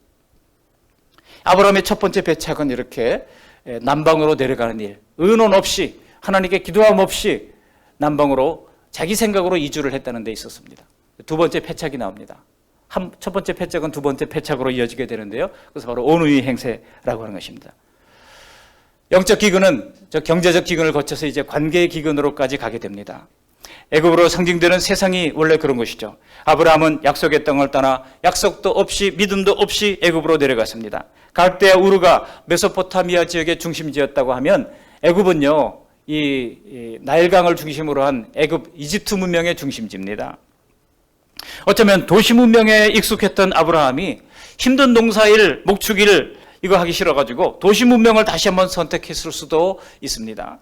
아브라함의 첫 번째 배착은 이렇게 남방으로 내려가는 일, 의논 없이, 하나님께 기도함 없이 남방으로 자기 생각으로 이주를 했다는 데 있었습니다. 두 번째 패착이 나옵니다. 첫 번째 패착은 두 번째 패착으로 이어지게 되는데요. 그래서 바로 온유의 행세라고 하는 것입니다. 영적 기근은 저 경제적 기근을 거쳐서 이제 관계의 기근으로까지 가게 됩니다. 애굽으로 상징되는 세상이 원래 그런 것이죠. 아브라함은 약속의 땅을 떠나 약속도 없이 믿음도 없이 애굽으로 내려갔습니다. 갈대아 우르가 메소포타미아 지역의 중심지였다고 하면 애굽은요, 이 나일강을 중심으로 한 애굽 이집트 문명의 중심지입니다. 어쩌면 도시 문명에 익숙했던 아브라함이 힘든 농사일, 목축일 이거 하기 싫어가지고 도시 문명을 다시 한번 선택했을 수도 있습니다.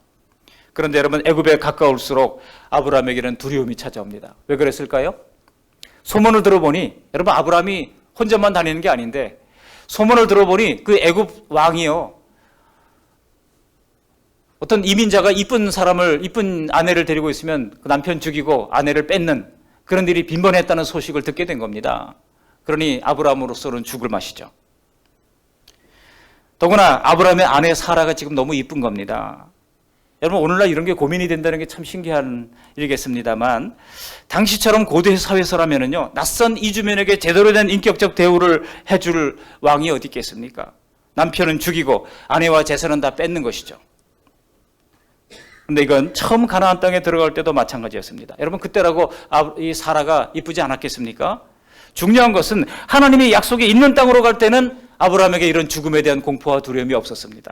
그런데 여러분, 애굽에 가까울수록 아브라함에게는 두려움이 찾아옵니다. 왜 그랬을까요? 소문을 들어보니, 여러분, 아브라함이 혼자만 다니는 게 아닌데 소문을 들어보니 그 애굽 왕이요, 어떤 이민자가 이쁜 아내를 데리고 있으면 그 남편 죽이고 아내를 뺏는 그런 일이 빈번했다는 소식을 듣게 된 겁니다. 그러니 아브라함으로서는 죽을 맛이죠. 더구나 아브라함의 아내 사라가 지금 너무 이쁜 겁니다. 여러분, 오늘날 이런 게 고민이 된다는 게 참 신기한 일이겠습니다만, 당시처럼 고대 사회에서라면요, 낯선 이주민에게 제대로 된 인격적 대우를 해줄 왕이 어디 있겠습니까? 남편은 죽이고 아내와 재산은 다 뺏는 것이죠. 그런데 이건 처음 가나안 땅에 들어갈 때도 마찬가지였습니다. 여러분, 그때라고 이 사라가 이쁘지 않았겠습니까? 중요한 것은 하나님이 약속이 있는 땅으로 갈 때는 아브라함에게 이런 죽음에 대한 공포와 두려움이 없었습니다.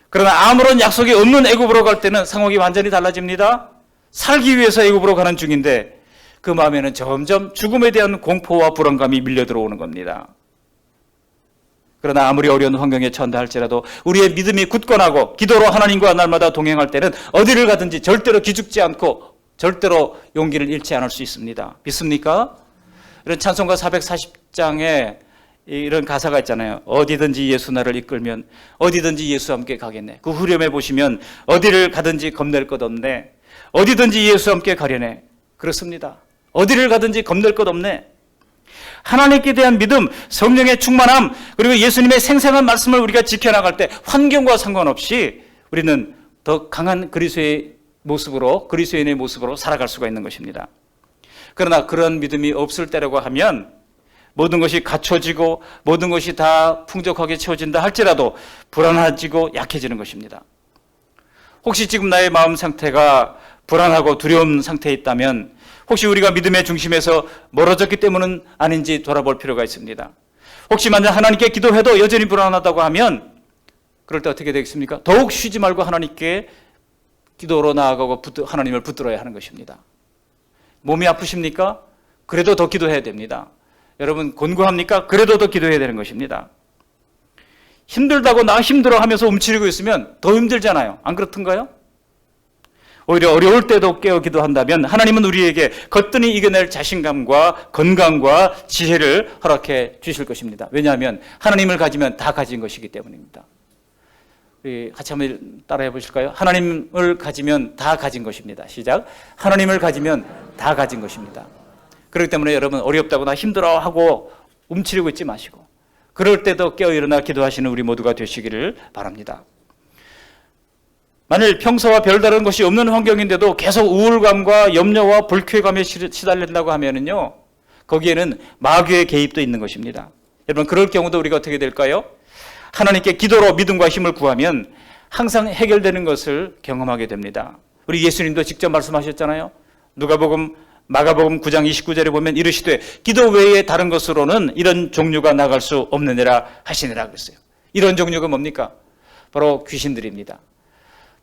그러나 아무런 약속이 없는 애굽으로 갈 때는 상황이 완전히 달라집니다. 살기 위해서 애굽으로 가는 중인데 그 마음에는 점점 죽음에 대한 공포와 불안감이 밀려 들어오는 겁니다. 그러나 아무리 어려운 환경에 처한다 할지라도 우리의 믿음이 굳건하고 기도로 하나님과 날마다 동행할 때는 어디를 가든지 절대로 기죽지 않고 절대로 용기를 잃지 않을 수 있습니다. 믿습니까? 이런 찬송가 440장에 이런 가사가 있잖아요. 어디든지 예수 나를 이끌면 어디든지 예수와 함께 가겠네. 그 후렴에 보시면 어디를 가든지 겁낼 것 없네. 어디든지 예수와 함께 가려네. 그렇습니다. 어디를 가든지 겁낼 것 없네. 하나님께 대한 믿음, 성령의 충만함, 그리고 예수님의 생생한 말씀을 우리가 지켜나갈 때 환경과 상관없이 우리는 더 강한 그리스도인의 모습으로 살아갈 수가 있는 것입니다. 그러나 그런 믿음이 없을 때라고 하면 모든 것이 갖춰지고 모든 것이 다 풍족하게 채워진다 할지라도 불안해지고 약해지는 것입니다. 혹시 지금 나의 마음 상태가 불안하고 두려운 상태에 있다면 혹시 우리가 믿음의 중심에서 멀어졌기 때문은 아닌지 돌아볼 필요가 있습니다. 혹시 만약 하나님께 기도해도 여전히 불안하다고 하면 그럴 때 어떻게 되겠습니까? 더욱 쉬지 말고 하나님께 기도로 나아가고 하나님을 붙들어야 하는 것입니다. 몸이 아프십니까? 그래도 더 기도해야 됩니다. 여러분, 곤고합니까? 그래도 더 기도해야 되는 것입니다. 힘들다고 나 힘들어 하면서 움츠리고 있으면 더 힘들잖아요. 안 그렇던가요? 오히려 어려울 때도 깨어 기도한다면 하나님은 우리에게 거뜬히 이겨낼 자신감과 건강과 지혜를 허락해 주실 것입니다. 왜냐하면 하나님을 가지면 다 가진 것이기 때문입니다. 우리 같이 한번 따라해 보실까요? 하나님을 가지면 다 가진 것입니다. 시작. 하나님을 가지면 다 가진 것입니다. 그렇기 때문에 여러분, 어렵다고 나 힘들어하고 움츠리고 있지 마시고 그럴 때도 깨어 일어나 기도하시는 우리 모두가 되시기를 바랍니다. 만일 평소와 별다른 것이 없는 환경인데도 계속 우울감과 염려와 불쾌감에 시달린다고 하면은요, 거기에는 마귀의 개입도 있는 것입니다. 여러분, 그럴 경우도 우리가 어떻게 될까요? 하나님께 기도로 믿음과 힘을 구하면 항상 해결되는 것을 경험하게 됩니다. 우리 예수님도 직접 말씀하셨잖아요. 마가복음 9장 29절에 보면 이르시되 기도 외에 다른 것으로는 이런 종류가 나갈 수 없느니라 하시니라 그랬어요. 이런 종류가 뭡니까? 바로 귀신들입니다.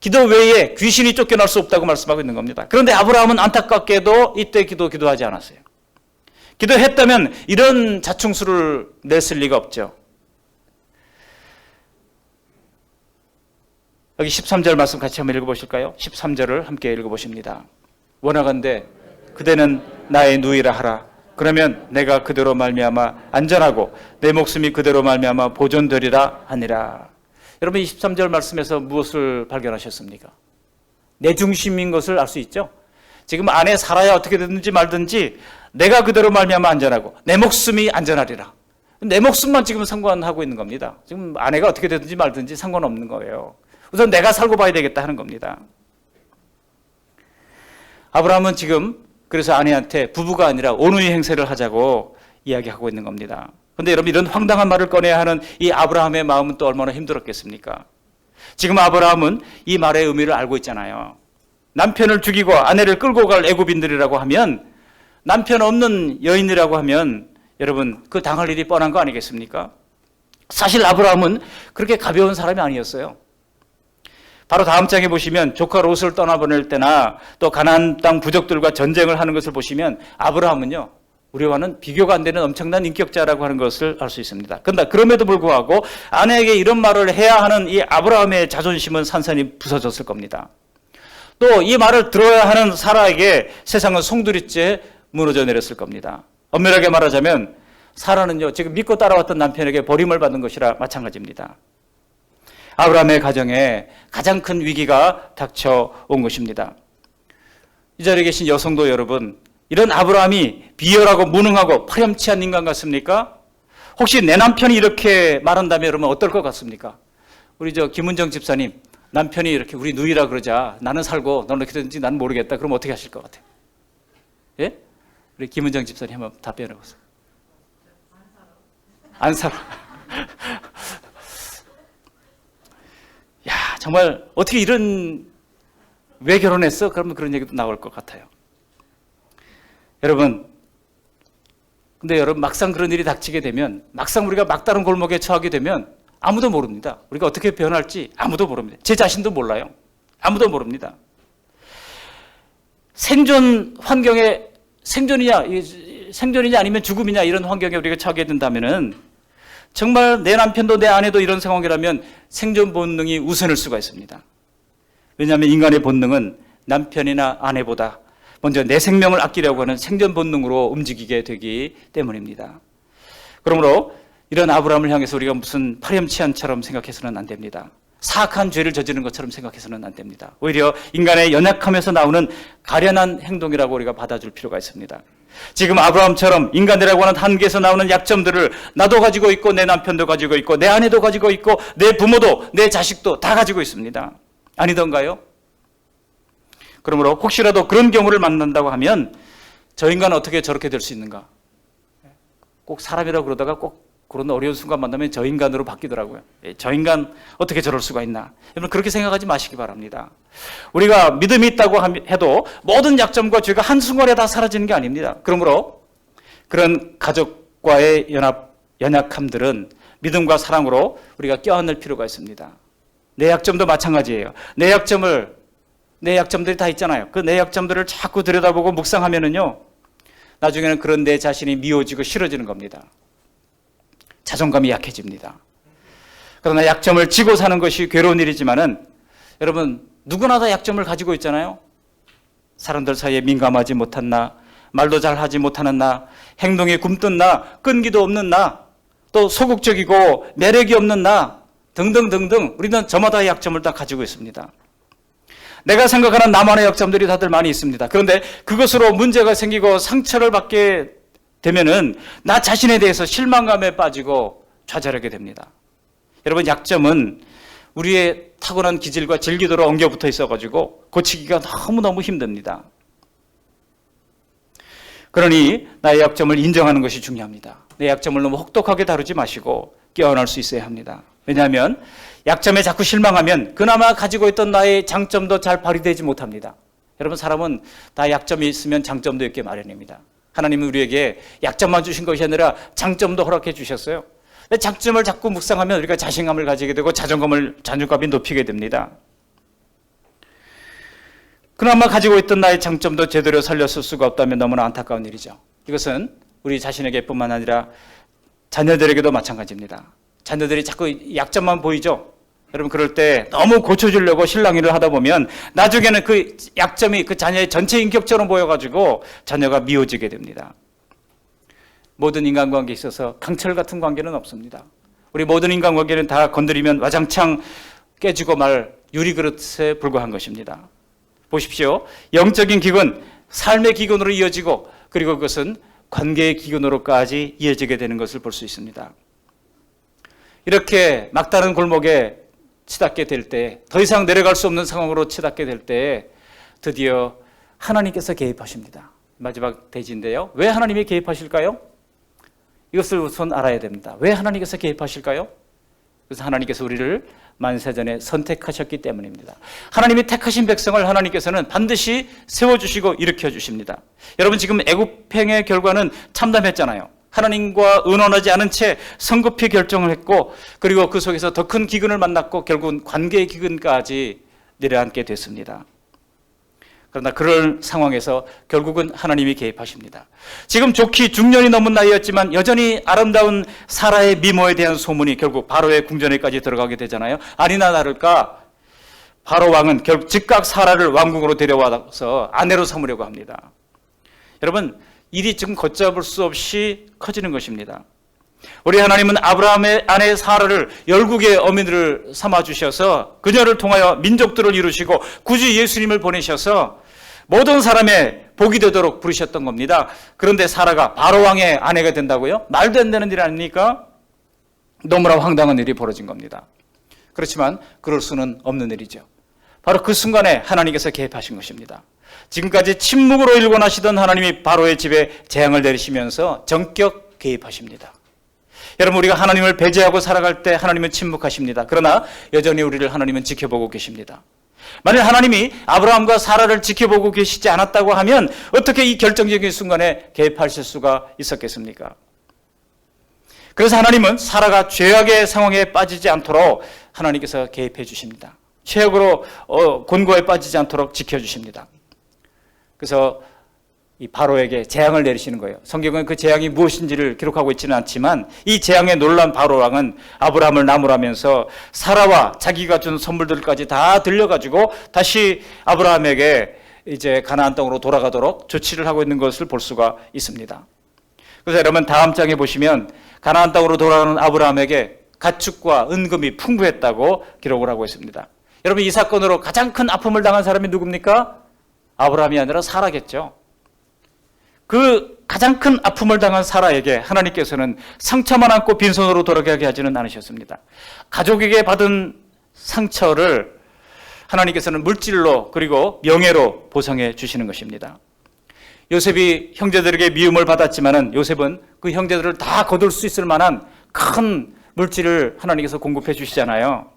기도 외에 귀신이 쫓겨날 수 없다고 말씀하고 있는 겁니다. 그런데 아브라함은 안타깝게도 이때 기도하지 않았어요. 기도했다면 이런 자충수를 냈을 리가 없죠. 여기 13절 말씀 같이 한번 읽어보실까요? 13절을 함께 읽어보십니다. 원하건대 그대는 나의 누이라 하라. 그러면 내가 그대로 말미암아 안전하고 내 목숨이 그대로 말미암아 보존되리라 하니라. 여러분, 23절 말씀에서 무엇을 발견하셨습니까? 내 중심인 것을 알 수 있죠? 지금 아내 살아야 어떻게 되든지 말든지 내가 그대로 말미암아 안전하고 내 목숨이 안전하리라. 내 목숨만 지금 상관하고 있는 겁니다. 지금 아내가 어떻게 되든지 말든지 상관없는 거예요. 우선 내가 살고 봐야 되겠다 하는 겁니다. 아브라함은 지금 그래서 아내한테 부부가 아니라 온누이 행세를 하자고 이야기하고 있는 겁니다. 그런데 여러분, 이런 황당한 말을 꺼내야 하는 이 아브라함의 마음은 또 얼마나 힘들었겠습니까? 지금 아브라함은 이 말의 의미를 알고 있잖아요. 남편을 죽이고 아내를 끌고 갈 애굽인들이라고 하면, 남편 없는 여인이라고 하면 여러분, 그 당할 일이 뻔한 거 아니겠습니까? 사실 아브라함은 그렇게 가벼운 사람이 아니었어요. 바로 다음 장에 보시면 조카 롯을 떠나보낼 때나 또 가나안 땅 부족들과 전쟁을 하는 것을 보시면 아브라함은요, 우리와는 비교가 안 되는 엄청난 인격자라고 하는 것을 알 수 있습니다. 그런데 그럼에도 불구하고 아내에게 이런 말을 해야 하는 이 아브라함의 자존심은 산산이 부서졌을 겁니다. 또 이 말을 들어야 하는 사라에게 세상은 송두리째 무너져 내렸을 겁니다. 엄밀하게 말하자면 사라는요, 지금 믿고 따라왔던 남편에게 버림을 받은 것이라 마찬가지입니다. 아브라함의 가정에 가장 큰 위기가 닥쳐온 것입니다. 이 자리에 계신 여성도 여러분, 이런 아브라함이 비열하고 무능하고 파렴치한 인간 같습니까? 혹시 내 남편이 이렇게 말한다면 여러분 어떨 것 같습니까? 우리 김은정 집사님, 남편이 이렇게 우리 누이라 그러자 나는 살고 너는 어떻게 되는지 나는 모르겠다. 그럼 어떻게 하실 것 같아요? 예? 우리 김은정 집사님 한번 답변해 보세요. 안 살아. 야, 정말 어떻게 왜 결혼했어? 그러면 그런 얘기도 나올 것 같아요. 여러분, 근데 여러분 막상 그런 일이 닥치게 되면, 막상 우리가 막다른 골목에 처하게 되면 아무도 모릅니다. 우리가 어떻게 변할지 아무도 모릅니다. 제 자신도 몰라요. 아무도 모릅니다. 생존 환경에 생존이냐 아니면 죽음이냐 이런 환경에 우리가 처하게 된다면은 정말 내 남편도 내 아내도 이런 상황이라면 생존 본능이 우선일 수가 있습니다. 왜냐하면 인간의 본능은 남편이나 아내보다 먼저 내 생명을 아끼려고 하는 생존 본능으로 움직이게 되기 때문입니다. 그러므로 이런 아브라함을 향해서 우리가 무슨 파렴치한처럼 생각해서는 안 됩니다. 사악한 죄를 저지른 것처럼 생각해서는 안 됩니다. 오히려 인간의 연약함에서 나오는 가련한 행동이라고 우리가 받아줄 필요가 있습니다. 지금 아브라함처럼 인간이라고 하는 한계에서 나오는 약점들을 나도 가지고 있고 내 남편도 가지고 있고 내 아내도 가지고 있고 내 부모도 내 자식도 다 가지고 있습니다. 아니던가요? 그러므로 혹시라도 그런 경우를 만난다고 하면 저 인간은 어떻게 저렇게 될 수 있는가? 꼭 사람이라고 그러다가 꼭 그런 어려운 순간 만나면 저 인간으로 바뀌더라고요. 저 인간 어떻게 저럴 수가 있나? 여러분 그렇게 생각하지 마시기 바랍니다. 우리가 믿음이 있다고 해도 모든 약점과 죄가 한순간에 다 사라지는 게 아닙니다. 그러므로 그런 가족과의 연약함들은 믿음과 사랑으로 우리가 껴안을 필요가 있습니다. 내 약점도 마찬가지예요. 내 약점들이 다 있잖아요. 그 내 약점들을 자꾸 들여다보고 묵상하면은요, 나중에는 그런 내 자신이 미워지고 싫어지는 겁니다. 자존감이 약해집니다. 그러나 약점을 지고 사는 것이 괴로운 일이지만은 여러분 누구나 다 약점을 가지고 있잖아요. 사람들 사이에 민감하지 못한 나, 말도 잘 하지 못하는 나, 행동이 굼뜬 나, 끈기도 없는 나, 또 소극적이고 매력이 없는 나 등등등등 우리는 저마다의 약점을 다 가지고 있습니다. 내가 생각하는 나만의 약점들이 다들 많이 있습니다. 그런데 그것으로 문제가 생기고 상처를 받게 되면은 나 자신에 대해서 실망감에 빠지고 좌절하게 됩니다. 여러분 약점은 우리의 타고난 기질과 질기도로 엉겨붙어 있어가지고 고치기가 너무너무 힘듭니다. 그러니 나의 약점을 인정하는 것이 중요합니다. 내 약점을 너무 혹독하게 다루지 마시고 깨어날 수 있어야 합니다. 왜냐하면 약점에 자꾸 실망하면 그나마 가지고 있던 나의 장점도 잘 발휘되지 못합니다. 여러분 사람은 다 약점이 있으면 장점도 있게 마련입니다. 하나님은 우리에게 약점만 주신 것이 아니라 장점도 허락해 주셨어요. 장점을 자꾸 묵상하면 우리가 자신감을 가지게 되고 자존감이 높이게 됩니다. 그나마 가지고 있던 나의 장점도 제대로 살렸을 수가 없다면 너무나 안타까운 일이죠. 이것은 우리 자신에게뿐만 아니라 자녀들에게도 마찬가지입니다. 자녀들이 자꾸 약점만 보이죠. 여러분 그럴 때 너무 고쳐주려고 실랑이를 하다 보면 나중에는 그 약점이 그 자녀의 전체 인격처럼 보여가지고 자녀가 미워지게 됩니다. 모든 인간관계에 있어서 강철 같은 관계는 없습니다. 우리 모든 인간관계는 다 건드리면 와장창 깨지고 말 유리그릇에 불과한 것입니다. 보십시오. 영적인 기근, 삶의 기근으로 이어지고 그리고 그것은 관계의 기근으로까지 이어지게 되는 것을 볼 수 있습니다. 이렇게 막다른 골목에 치닫게 될 때, 더 이상 내려갈 수 없는 상황으로 치닫게 될 때 드디어 하나님께서 개입하십니다. 마지막 대지인데요. 왜 하나님이 개입하실까요? 이것을 우선 알아야 됩니다. 왜 하나님께서 개입하실까요? 그래서 하나님께서 우리를 만세전에 선택하셨기 때문입니다. 하나님이 택하신 백성을 하나님께서는 반드시 세워주시고 일으켜주십니다. 여러분 지금 애굽행의 결과는 참담했잖아요. 하나님과 의논하지 않은 채 성급히 결정을 했고 그리고 그 속에서 더 큰 기근을 만났고 결국은 관계의 기근까지 내려앉게 됐습니다. 그러나 그런 상황에서 결국은 하나님이 개입하십니다. 지금 좋기 중년이 넘은 나이였지만 여전히 아름다운 사라의 미모에 대한 소문이 결국 바로의 궁전에까지 들어가게 되잖아요. 아니나 다를까 바로 왕은 결국 즉각 사라를 왕궁으로 데려와서 아내로 삼으려고 합니다. 여러분, 일이 지금 걷잡을 수 없이 커지는 것입니다. 우리 하나님은 아브라함의 아내 사라를 열국의 어미를 삼아주셔서 그녀를 통하여 민족들을 이루시고 굳이 예수님을 보내셔서 모든 사람의 복이 되도록 부르셨던 겁니다. 그런데 사라가 바로 왕의 아내가 된다고요? 말도 안 되는 일 아닙니까? 너무나 황당한 일이 벌어진 겁니다. 그렇지만 그럴 수는 없는 일이죠. 바로 그 순간에 하나님께서 개입하신 것입니다. 지금까지 침묵으로 일관하시던 하나님이 바로의 집에 재앙을 내리시면서 전격 개입하십니다. 여러분, 우리가 하나님을 배제하고 살아갈 때 하나님은 침묵하십니다. 그러나 여전히 우리를 하나님은 지켜보고 계십니다. 만일 하나님이 아브라함과 사라를 지켜보고 계시지 않았다고 하면 어떻게 이 결정적인 순간에 개입하실 수가 있었겠습니까? 그래서 하나님은 사라가 죄악의 상황에 빠지지 않도록 하나님께서 개입해 주십니다. 최악으로 곤고에 빠지지 않도록 지켜주십니다. 그래서 이 바로에게 재앙을 내리시는 거예요. 성경은 그 재앙이 무엇인지를 기록하고 있지는 않지만 이 재앙에 놀란 바로 왕은 아브라함을 나무라면서 사라와 자기가 준 선물들까지 다 들려가지고 다시 아브라함에게 이제 가나안 땅으로 돌아가도록 조치를 하고 있는 것을 볼 수가 있습니다. 그래서 여러분, 다음 장에 보시면 가나안 땅으로 돌아가는 아브라함에게 가축과 은금이 풍부했다고 기록을 하고 있습니다. 여러분, 이 사건으로 가장 큰 아픔을 당한 사람이 누굽니까? 아브라함이 아니라 사라겠죠. 그 가장 큰 아픔을 당한 사라에게 하나님께서는 상처만 안고 빈손으로 돌아가게 하지는 않으셨습니다. 가족에게 받은 상처를 하나님께서는 물질로 그리고 명예로 보상해 주시는 것입니다. 요셉이 형제들에게 미움을 받았지만은 요셉은 그 형제들을 다 거둘 수 있을 만한 큰 물질을 하나님께서 공급해 주시잖아요.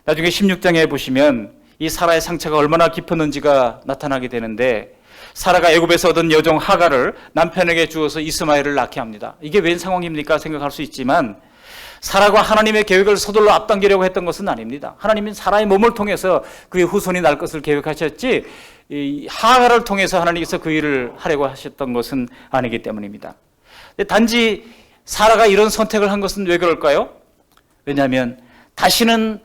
나중에 16장에 보시면 이 사라의 상처가 얼마나 깊었는지가 나타나게 되는데, 사라가 애굽에서 얻은 여종 하가를 남편에게 주어서 이스마엘을 낳게 합니다. 이게 웬 상황입니까? 생각할 수 있지만 사라가 하나님의 계획을 서둘러 앞당기려고 했던 것은 아닙니다. 하나님은 사라의 몸을 통해서 그의 후손이 날 것을 계획하셨지, 이 하가를 통해서 하나님께서 그 일을 하려고 하셨던 것은 아니기 때문입니다. 단지 사라가 이런 선택을 한 것은 왜 그럴까요? 왜냐하면 다시는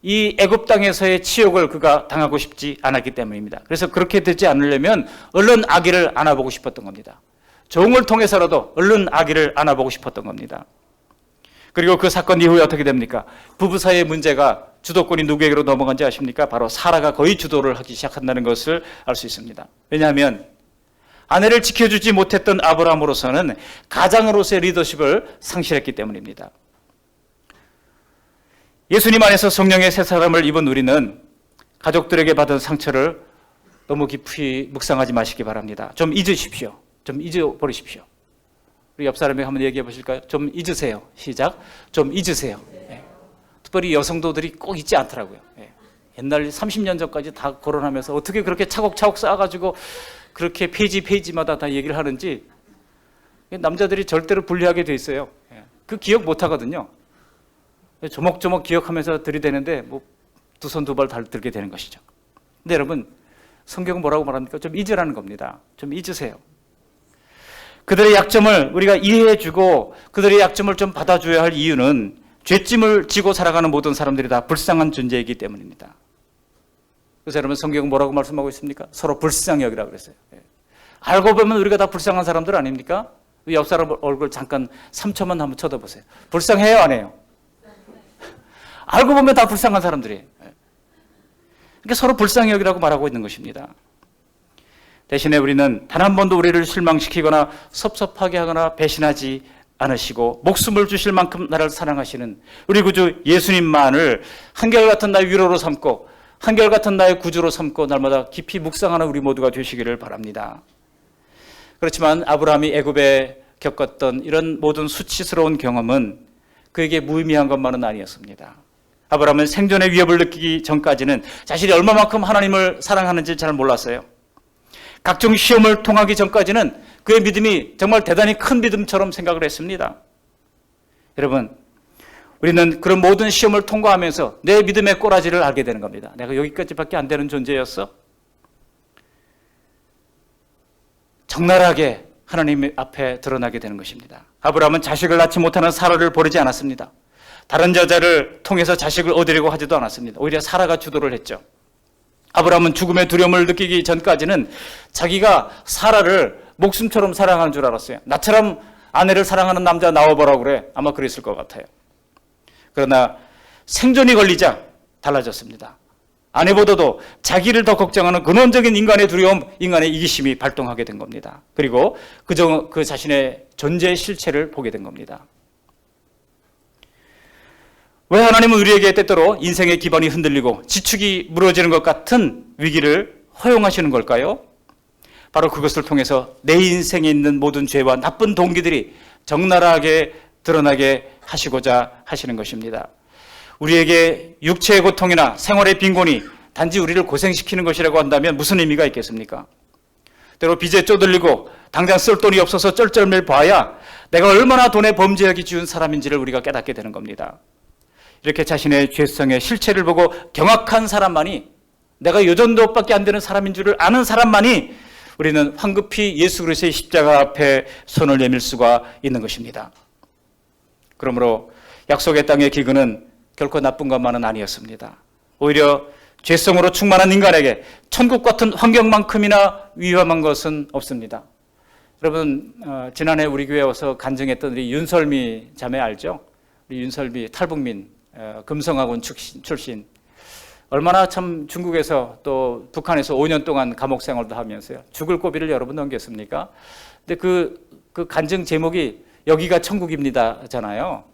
이 애굽 땅에서의 치욕을 그가 당하고 싶지 않았기 때문입니다. 그래서 그렇게 되지 않으려면 얼른 아기를 안아보고 싶었던 겁니다. 종을 통해서라도 얼른 아기를 안아보고 싶었던 겁니다. 그리고 그 사건 이후에 어떻게 됩니까? 부부 사이의 문제가 주도권이 누구에게로 넘어간지 아십니까? 바로 사라가 거의 주도를 하기 시작한다는 것을 알 수 있습니다. 왜냐하면 아내를 지켜주지 못했던 아브라함으로서는 가장으로서의 리더십을 상실했기 때문입니다. 예수님 안에서 성령의 새 사람을 입은 우리는 가족들에게 받은 상처를 너무 깊이 묵상하지 마시기 바랍니다. 좀 잊으십시오. 좀 잊어버리십시오. 우리 옆 사람에게 한번 얘기해 보실까요? 좀 잊으세요. 시작. 좀 잊으세요. 네. 특별히 여성도들이 꼭 잊지 않더라고요. 네. 옛날 30년 전까지 다 거론하면서 어떻게 그렇게 차곡차곡 쌓아가지고 그렇게 페이지마다 다 얘기를 하는지, 남자들이 절대로 불리하게 돼 있어요. 네. 그 기억 못 하거든요. 조목조목 기억하면서 들이대는데 뭐 두 손 두 발 다 들게 되는 것이죠. 근데 여러분, 성경은 뭐라고 말합니까? 좀 잊으라는 겁니다. 좀 잊으세요. 그들의 약점을 우리가 이해해주고 그들의 약점을 좀 받아줘야 할 이유는 죄짐을 지고 살아가는 모든 사람들이 다 불쌍한 존재이기 때문입니다. 그래서 여러분, 성경은 뭐라고 말씀하고 있습니까? 서로 불쌍히 여기라고 그랬어요. 알고 보면 우리가 다 불쌍한 사람들 아닙니까? 옆 사람 얼굴 잠깐 3초만 한번 쳐다보세요. 불쌍해요, 안 해요? 알고 보면 다 불쌍한 사람들이에요. 그러니까 서로 불쌍히 여기라고 말하고 있는 것입니다. 대신에 우리는 단 한 번도 우리를 실망시키거나 섭섭하게 하거나 배신하지 않으시고 목숨을 주실 만큼 나를 사랑하시는 우리 구주 예수님만을 한결같은 나의 위로로 삼고 한결같은 나의 구주로 삼고 날마다 깊이 묵상하는 우리 모두가 되시기를 바랍니다. 그렇지만 아브라함이 애굽에 겪었던 이런 모든 수치스러운 경험은 그에게 무의미한 것만은 아니었습니다. 아브라함은 생존의 위협을 느끼기 전까지는 자신이 얼마만큼 하나님을 사랑하는지 잘 몰랐어요. 각종 시험을 통하기 전까지는 그의 믿음이 정말 대단히 큰 믿음처럼 생각을 했습니다. 여러분, 우리는 그런 모든 시험을 통과하면서 내 믿음의 꼬라지를 알게 되는 겁니다. 내가 여기까지밖에 안 되는 존재였어? 적나라하게 하나님 앞에 드러나게 되는 것입니다. 아브라함은 자식을 낳지 못하는 사라를 버리지 않았습니다. 다른 여자를 통해서 자식을 얻으려고 하지도 않았습니다. 오히려 사라가 주도를 했죠. 아브라함은 죽음의 두려움을 느끼기 전까지는 자기가 사라를 목숨처럼 사랑하는 줄 알았어요. 나처럼 아내를 사랑하는 남자 나와보라고 그래. 아마 그랬을 것 같아요. 그러나 생존이 걸리자 달라졌습니다. 아내보다도 자기를 더 걱정하는 근원적인 인간의 두려움, 인간의 이기심이 발동하게 된 겁니다. 그리고 그 자신의 존재의 실체를 보게 된 겁니다. 왜 하나님은 우리에게 때때로 인생의 기반이 흔들리고 지축이 무너지는 것 같은 위기를 허용하시는 걸까요? 바로 그것을 통해서 내 인생에 있는 모든 죄와 나쁜 동기들이 적나라하게 드러나게 하시고자 하시는 것입니다. 우리에게 육체의 고통이나 생활의 빈곤이 단지 우리를 고생시키는 것이라고 한다면 무슨 의미가 있겠습니까? 때로 빚에 쪼들리고 당장 쓸 돈이 없어서 쩔쩔매를 봐야 내가 얼마나 돈에 범죄하기 쉬운 사람인지를 우리가 깨닫게 되는 겁니다. 이렇게 자신의 죄성의 실체를 보고 경악한 사람만이, 내가 요 정도밖에 안 되는 사람인 줄을 아는 사람만이 우리는 황급히 예수 그리스도의 십자가 앞에 손을 내밀 수가 있는 것입니다. 그러므로 약속의 땅의 기근은 결코 나쁜 것만은 아니었습니다. 오히려 죄성으로 충만한 인간에게 천국 같은 환경만큼이나 위험한 것은 없습니다. 여러분, 지난해 우리 교회에 와서 간증했던 우리 윤설미 자매 알죠? 우리 윤설미 탈북민, 금성학원 출신. 얼마나 참 중국에서 또 북한에서 5년 동안 감옥 생활도 하면서요. 죽을 고비를 여러 번 넘겼습니까? 근데 그 간증 제목이 여기가 천국입니다잖아요.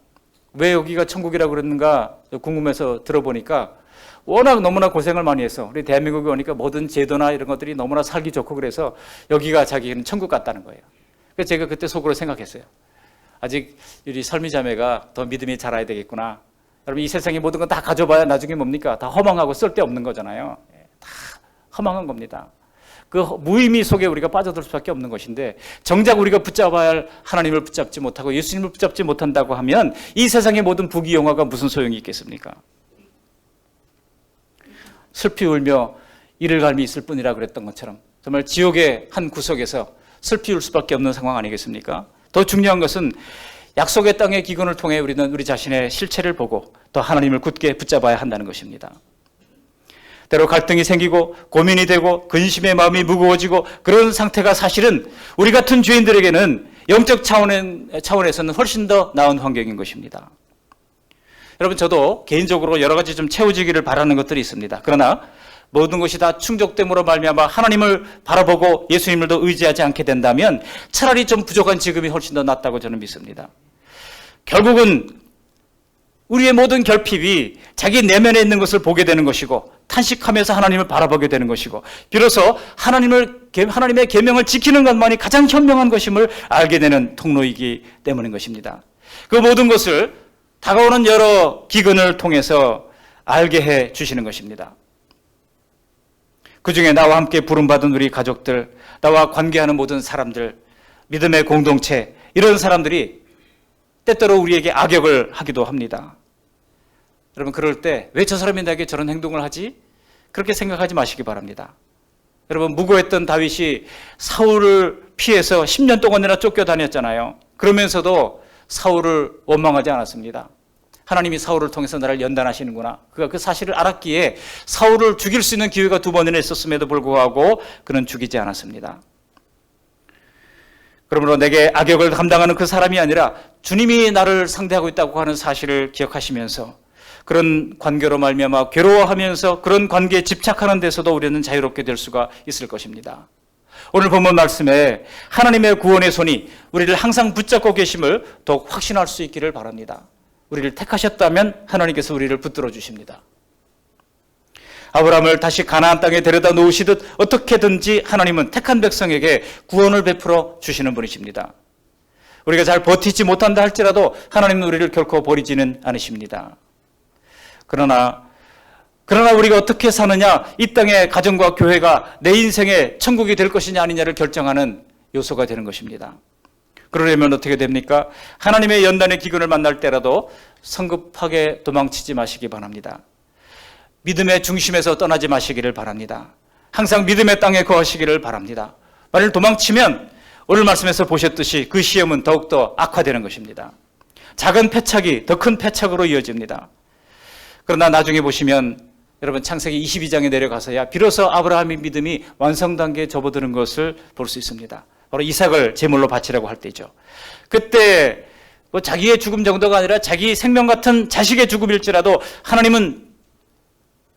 왜 여기가 천국이라고 그랬는가 궁금해서 들어보니까 워낙 너무나 고생을 많이 해서 우리 대한민국에 오니까 모든 제도나 이런 것들이 너무나 살기 좋고 그래서 여기가 자기는 천국 같다는 거예요. 그래서 제가 그때 속으로 생각했어요. 아직 우리 설미자매가 더 믿음이 자라야 되겠구나. 여러분, 이 세상의 모든 건 다 가져봐야 나중에 뭡니까? 다 허망하고 쓸데없는 거잖아요. 다 허망한 겁니다. 그 무의미 속에 우리가 빠져들 수밖에 없는 것인데 정작 우리가 붙잡아야 할 하나님을 붙잡지 못하고 예수님을 붙잡지 못한다고 하면 이 세상의 모든 부귀영화가 무슨 소용이 있겠습니까? 슬피 울며 이를 갈미 있을 뿐이라 그랬던 것처럼 정말 지옥의 한 구석에서 슬피 울 수밖에 없는 상황 아니겠습니까? 더 중요한 것은 약속의 땅의 기근을 통해 우리는 우리 자신의 실체를 보고 더 하나님을 굳게 붙잡아야 한다는 것입니다. 때로 갈등이 생기고 고민이 되고 근심의 마음이 무거워지고 그런 상태가 사실은 우리 같은 죄인들에게는 영적 차원에서는 훨씬 더 나은 환경인 것입니다. 여러분, 저도 개인적으로 여러 가지 좀 채워지기를 바라는 것들이 있습니다. 그러나 모든 것이 다 충족됨으로 말미암아 하나님을 바라보고 예수님을 더 의지하지 않게 된다면 차라리 좀 부족한 지금이 훨씬 더 낫다고 저는 믿습니다. 결국은 우리의 모든 결핍이 자기 내면에 있는 것을 보게 되는 것이고 탄식하면서 하나님을 바라보게 되는 것이고 비로소 하나님의 계명을 지키는 것만이 가장 현명한 것임을 알게 되는 통로이기 때문인 것입니다. 그 모든 것을 다가오는 여러 기근을 통해서 알게 해 주시는 것입니다. 그중에 나와 함께 부름받은 우리 가족들, 나와 관계하는 모든 사람들, 믿음의 공동체, 이런 사람들이 때때로 우리에게 악역을 하기도 합니다. 여러분, 그럴 때 왜 저 사람이 나에게 저런 행동을 하지? 그렇게 생각하지 마시기 바랍니다. 여러분, 무고했던 다윗이 사울을 피해서 10년 동안이나 쫓겨다녔잖아요. 그러면서도 사울을 원망하지 않았습니다. 하나님이 사울을 통해서 나를 연단하시는구나. 그가 그 사실을 알았기에 사울을 죽일 수 있는 기회가 2번이나 있었음에도 불구하고 그는 죽이지 않았습니다. 그러므로 내게 악역을 감당하는 그 사람이 아니라 주님이 나를 상대하고 있다고 하는 사실을 기억하시면서 그런 관계로 말미암아 괴로워하면서 그런 관계에 집착하는 데서도 우리는 자유롭게 될 수가 있을 것입니다. 오늘 본문 말씀에 하나님의 구원의 손이 우리를 항상 붙잡고 계심을 더욱 확신할 수 있기를 바랍니다. 우리를 택하셨다면 하나님께서 우리를 붙들어 주십니다. 아브라함을 다시 가나안 땅에 데려다 놓으시듯 어떻게든지 하나님은 택한 백성에게 구원을 베풀어 주시는 분이십니다. 우리가 잘 버티지 못한다 할지라도 하나님은 우리를 결코 버리지는 않으십니다. 그러나 우리가 어떻게 사느냐, 이 땅의 가정과 교회가 내 인생의 천국이 될 것이냐 아니냐를 결정하는 요소가 되는 것입니다. 그러려면 어떻게 됩니까? 하나님의 연단의 기근을 만날 때라도 성급하게 도망치지 마시기 바랍니다. 믿음의 중심에서 떠나지 마시기를 바랍니다. 항상 믿음의 땅에 거하시기를 바랍니다. 만일 도망치면 오늘 말씀에서 보셨듯이 그 시험은 더욱더 악화되는 것입니다. 작은 패착이 더 큰 패착으로 이어집니다. 그러나 나중에 보시면 여러분 창세기 22장에 내려가서야 비로소 아브라함의 믿음이 완성 단계에 접어드는 것을 볼 수 있습니다. 바로 이삭을 제물로 바치라고 할 때죠. 그때 뭐 자기의 죽음 정도가 아니라 자기 생명 같은 자식의 죽음일지라도 하나님은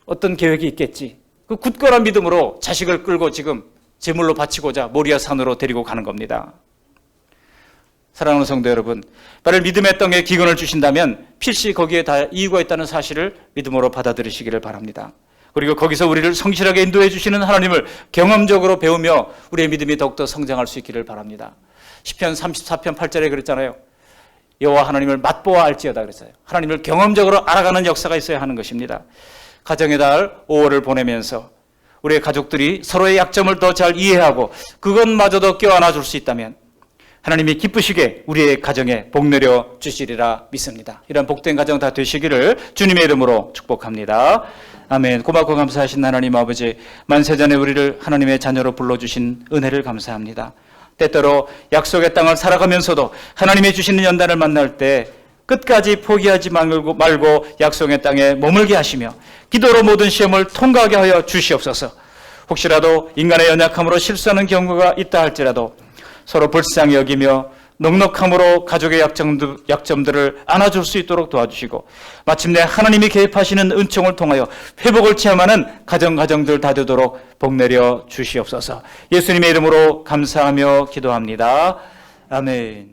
어떤 계획이 있겠지. 그 굳건한 믿음으로 자식을 끌고 지금 제물로 바치고자 모리아 산으로 데리고 가는 겁니다. 사랑하는 성도 여러분, 만일 믿음의 땅에 기근을 주신다면 필시 거기에 다 이유가 있다는 사실을 믿음으로 받아들이시기를 바랍니다. 그리고 거기서 우리를 성실하게 인도해 주시는 하나님을 경험적으로 배우며 우리의 믿음이 더욱더 성장할 수 있기를 바랍니다. 시편 34편 8절에 그랬잖아요. 여호와 하나님을 맛보아 알지어다 그랬어요. 하나님을 경험적으로 알아가는 역사가 있어야 하는 것입니다. 가정의 달 5월을 보내면서 우리의 가족들이 서로의 약점을 더 잘 이해하고 그것마저도 껴안아 줄 수 있다면 하나님이 기쁘시게 우리의 가정에 복 내려 주시리라 믿습니다. 이런 복된 가정 다 되시기를 주님의 이름으로 축복합니다. 아멘. 고맙고 감사하신 하나님 아버지, 만세전에 우리를 하나님의 자녀로 불러주신 은혜를 감사합니다. 때때로 약속의 땅을 살아가면서도 하나님이 주시는 연단을 만날 때 끝까지 포기하지 말고 약속의 땅에 머물게 하시며 기도로 모든 시험을 통과하게 하여 주시옵소서. 혹시라도 인간의 연약함으로 실수하는 경우가 있다 할지라도 서로 불쌍히 여기며 넉넉함으로 가족의 약점들을 안아줄 수 있도록 도와주시고 마침내 하나님이 개입하시는 은총을 통하여 회복을 체험하는 가정들 다 되도록 복 내려 주시옵소서. 예수님의 이름으로 감사하며 기도합니다. 아멘.